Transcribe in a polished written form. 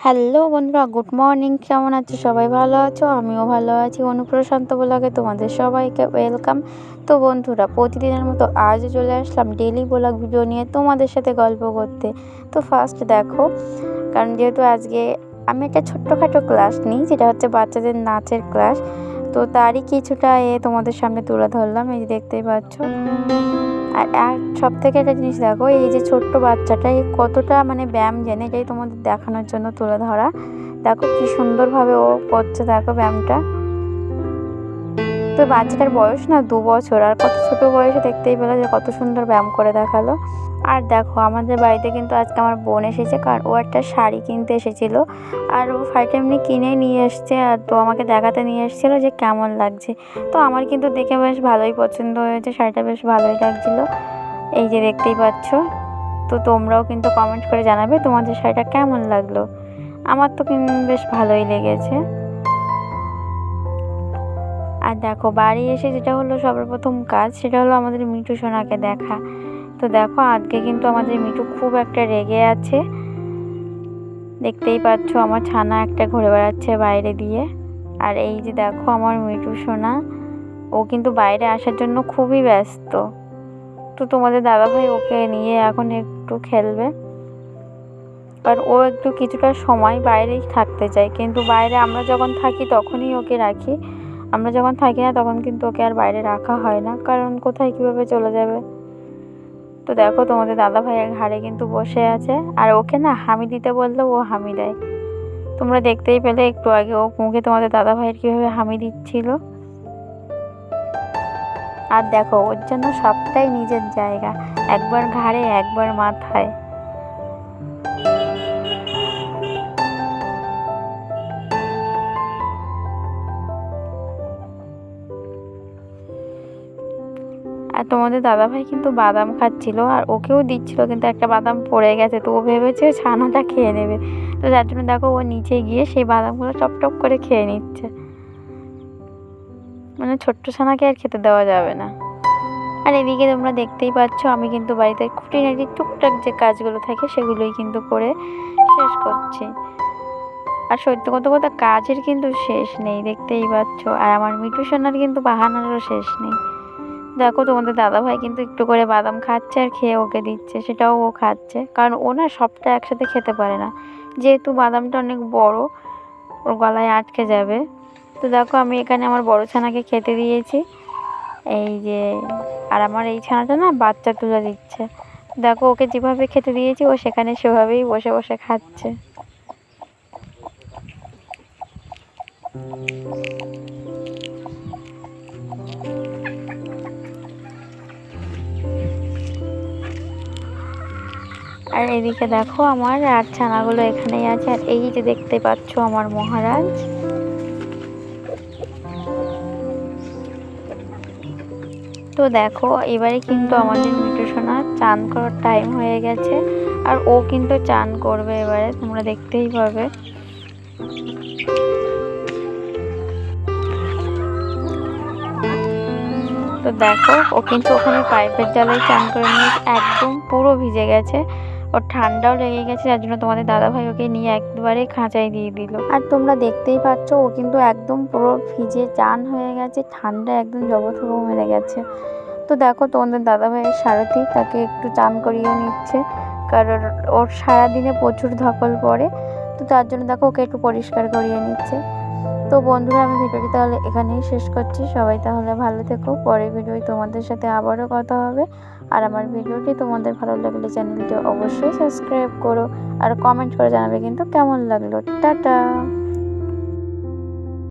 Hello বন্ধুরা, good morning. কেমন আছো সবাই? ভালো আছো? আমিও ভালো আছি। অনুপ্রশান্ত ব্লগে তোমাদের সবাইকে ওয়েলকাম। তো বন্ধুরা, প্রতিদিনের মতো আজও চলে আসলাম ডেলি ব্লগ ভিডিও নিয়ে তোমাদের সাথে গল্প করতে। তো ফার্স্ট দেখো, কারণ যেহেতু আজকে আমি একটা ছোট্টখাটো ক্লাস নিই, যেটা হচ্ছে বাচ্চাদের নাচের ক্লাস, তো তারই কিছুটা তোমাদের সামনে তুলে ধরলাম। এই যে দেখতেই পাচ্ছ। আর সব থেকে একটা জিনিস দেখো, এই যে ছোট্ট বাচ্চাটা কতটা ব্যায়াম জানে, এটাই তোমাদের দেখানোর জন্য তুলে ধরা। দেখো কি সুন্দরভাবে ও করছে, দেখো ব্যায়ামটা। তো বাচ্চাটার বয়স না 2 বছর, আর কত ছোট বয়সে দেখতেই পেলো যে কত সুন্দর ব্যায়াম করে দেখালো। আর দেখো, আমাদের বাড়িতে কিন্তু আজকে আমার বোন এসেছে, কারণ ও একটা শাড়ি কিনতে এসেছিলো। আর ও শাড়িটা এমনি কিনে নিয়ে এসছে, আর তো আমাকে দেখাতে নিয়ে এসেছিলো যে কেমন লাগছে। তো আমার কিন্তু দেখে বেশ ভালোই পছন্দ হয়েছে, শাড়িটা বেশ ভালোই লাগছিলো। এই যে দেখতেই পাচ্ছ। তো তোমরাও কিন্তু কমেন্ট করে জানাবে তোমাদের শাড়িটা কেমন লাগলো। আমার তো বেশ ভালোই লেগেছে। আর দেখো, বাড়ি এসে যেটা হলো সবার প্রথম কাজ, সেটা হলো আমাদের মিঠু সোনাকে দেখা। তো দেখো, আজকে কিন্তু আমাদের মিঠু খুব একটা রেগে আছে। দেখতেই পাচ্ছ, আমার ছানা একটা ঘুরে বেড়াচ্ছে বাইরে দিয়ে। আর এই যে দেখো আমার মিঠু সোনা, ও কিন্তু বাইরে আসার জন্য খুবই ব্যস্ত। তো তোমাদের দাদাভাই ওকে নিয়ে এখন একটু খেলবে। আর ও একটু কিছুটা সময় বাইরেই থাকতে চায়, কিন্তু বাইরে আমরা যখন থাকি তখনই ওকে রাখি। আমরা যখন থাকি না তখন কিন্তু ওকে আর বাইরে রাখা হয় না, কারণ কোথায় কিভাবে চলে যাবে। তো দেখো, তোমাদের দাদা ভাইয়ের ঘাড়ে কিন্তু বসে আছে, আর ওকে না হামি দিতে বললেও ও হামি দেয়। তোমরা দেখতেই পেলে একটু আগে ও মুখে তোমাদের দাদা ভাইয়ের কিভাবে হামি দিচ্ছিল। আর দেখো, ওর জন্য সবটাই নিজের জায়গা, একবার ঘাড়ে একবার মাথায়। আর তোমাদের দাদাভাই কিন্তু বাদাম খাচ্ছিল, আর ওকেও দিচ্ছিল, কিন্তু একটা বাদাম পড়ে গেছে, তো ও ভেবেছে ছানাটা খেয়ে নেবে। তো যার জন্য দেখো, ও নিচে গিয়ে সেই বাদামগুলো টপ টপ করে খেয়ে নিচ্ছে। ছোট্ট ছানাকে আর খেতে দেওয়া যাবে না। আর এদিকে তোমরা দেখতেই পাচ্ছ, আমি কিন্তু বাড়িতে খুঁটিনাটি টুকটাক যে কাজগুলো থাকে সেগুলোই কিন্তু করে শেষ করছি। আর সত্যি কথা বলতে কাজের কিন্তু শেষ নেই, দেখতেই পাচ্ছ। আর আমার মিঠু সোনার কিন্তু বাহানারও শেষ নেই। দেখো, তোমাদের দাদাভাই কিন্তু একটু করে বাদাম খাচ্ছে আর খেয়ে ওকে দিচ্ছে, সেটাও ও খাচ্ছে, কারণ ও না সবটা একসাথে খেতে পারে না, যেহেতু বাদামটা অনেক বড়, ওর গলায় আটকে যাবে। তো দেখো, আমি এখানে আমার বড় ছানাকে খেতে দিয়েছি, এই যে। আর আমার এই ছানাটা না বাচ্চা তুলে দিচ্ছে। দেখো, ওকে যেভাবে খেতে দিয়েছি ও সেখানে সেভাবেই বসে বসে খাচ্ছে। আর এদিকে দেখো, আমার আর ছানাগুলো এখানেই আছে। আর এই যে দেখতে পাচ্ছ আমার মহারাজ। তো দেখো, এবারে কিন্তু আমাদের মিঠু সোনা চান করার টাইম হয়ে গেছে, আর ও কিন্তু চান করবে এবারে, তোমরা দেখতেই পাবে। তো দেখো, ও কিন্তু ওখানে পাইপের জলেই চান করে নিয়েছে, একদম পুরো ভিজে গেছে। ওর ঠান্ডাও লেগে গেছে, যার জন্য তোমাদের দাদাভাই ওকে নিয়ে একবারে খাঁচায় দিয়ে দিল। আর তোমরা দেখতেই পাচ্ছ, ও কিন্তু একদম পুরো ভিজে চান হয়ে গেছে, ঠান্ডা একদম জবথবো মেরে গেছে। তো দেখো, তোমাদের দাদাভাইয়ের সারথি তাকে একটু চান করিয়ে নিচ্ছে, কারণ ওর সারাদিনে প্রচুর ধকল পড়ে। তো তার জন্য দেখো, ওকে একটু পরিষ্কার করিয়ে নিচ্ছে। তো বন্ধুরা, আমি ভিডিওটি তাহলে এখানেই শেষ করছি। সবাই তাহলে ভালো থেকো, পরের ভিডিওয় তোমাদের সাথে আবারও কথা হবে। আর আমার ভিডিওটি তোমাদের ভালো লাগলে চ্যানেলটি অবশ্যই সাবস্ক্রাইব করো, আর কমেন্ট করে জানাবে কিন্তু কেমন লাগলো। টাটা।